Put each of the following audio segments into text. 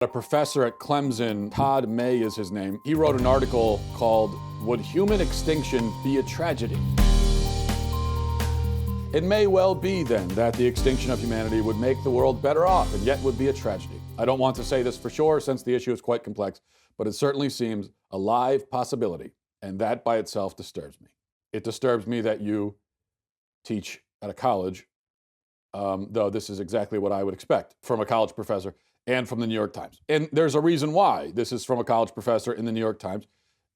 A professor at Clemson, Todd May is his name, he wrote an article called, "Would Human Extinction Be a Tragedy?" It may well be then that the extinction of humanity would make the world better off and yet would be a tragedy. I don't want to say this for sure since the issue is quite complex, but it certainly seems a live possibility, and that by itself disturbs me. It disturbs me that you teach at a college, though this is exactly what I would expect from a college professor and from the New York Times. And there's a reason why this is from a college professor in the New York Times.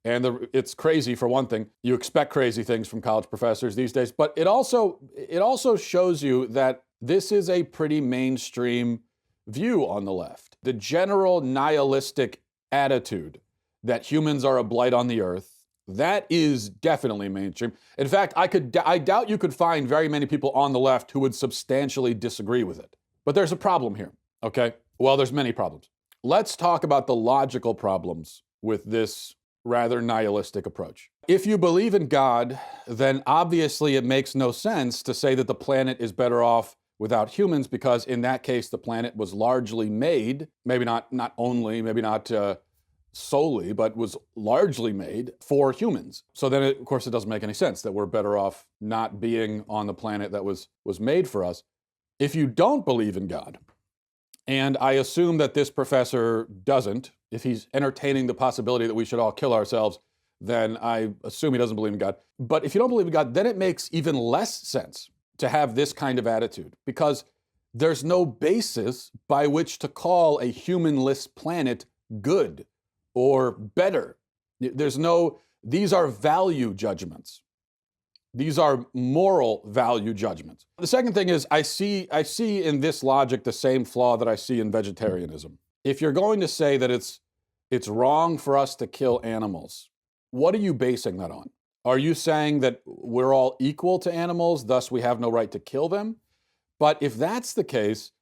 And it's crazy for one thing. You expect crazy things from college professors these days, but it also shows you that this is a pretty mainstream view on the left. The general nihilistic attitude that humans are a blight on the earth, that is definitely mainstream. In fact, I doubt you could find very many people on the left who would substantially disagree with it. But there's a problem here, okay? Well, there's many problems. Let's talk about the logical problems with this rather nihilistic approach. If you believe in God, then obviously it makes no sense to say that the planet is better off without humans, because in that case, the planet was largely made, maybe not only, maybe not solely, but was largely made for humans. So then, of course, it doesn't make any sense that we're better off not being on the planet that was made for us. If you don't believe in God, and I assume that this professor doesn't, if he's entertaining the possibility that we should all kill ourselves, then I assume he doesn't believe in God. But if you don't believe in God, then it makes even less sense to have this kind of attitude, because there's no basis by which to call a humanless planet good or better. These are value judgments. These are moral value judgments. The second thing is I see in this logic the same flaw that I see in vegetarianism. If you're going to say that it's wrong for us to kill animals, what are you basing that on? Are you saying that we're all equal to animals, thus we have no right to kill them? But if that's the case,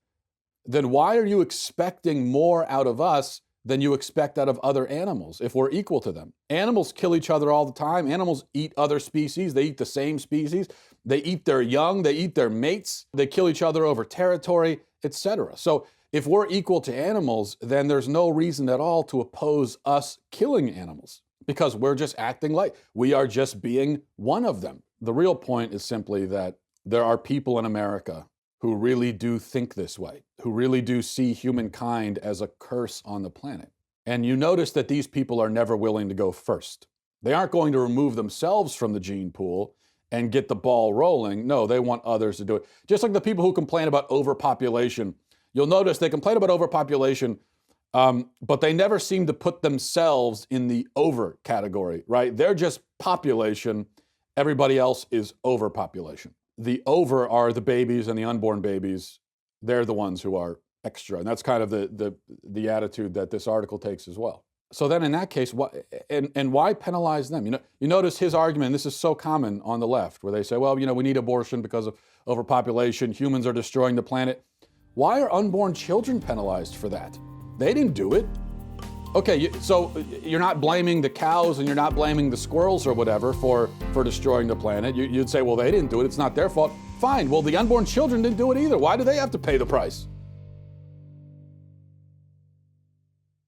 then why are you expecting more out of us than you expect out of other animals if we're equal to them? Animals kill each other all the time. Animals eat other species. They eat the same species. They eat their young. They eat their mates. They kill each other over territory, etc. So if we're equal to animals, then there's no reason at all to oppose us killing animals, because we're just acting like we are just being one of them. The real point is simply that there are people in America who really do think this way, who really do see humankind as a curse on the planet. And you notice that these people are never willing to go first. They aren't going to remove themselves from the gene pool and get the ball rolling. No, they want others to do it. Just like the people who complain about overpopulation. You'll notice they complain about overpopulation, but they never seem to put themselves in the over category, right? They're just population. Everybody else is overpopulation. The over are the babies and the unborn babies. They're the ones who are extra. And that's kind of the attitude that this article takes as well. So then in that case, why penalize them? You notice his argument, this is so common on the left, where they say, well, we need abortion because of overpopulation. Humans are destroying the planet. Why are unborn children penalized for that? They didn't do it. Okay, so you're not blaming the cows and you're not blaming the squirrels or whatever for destroying the planet. You'd say, well, they didn't do it. It's not their fault. Fine. Well, the unborn children didn't do it either. Why do they have to pay the price?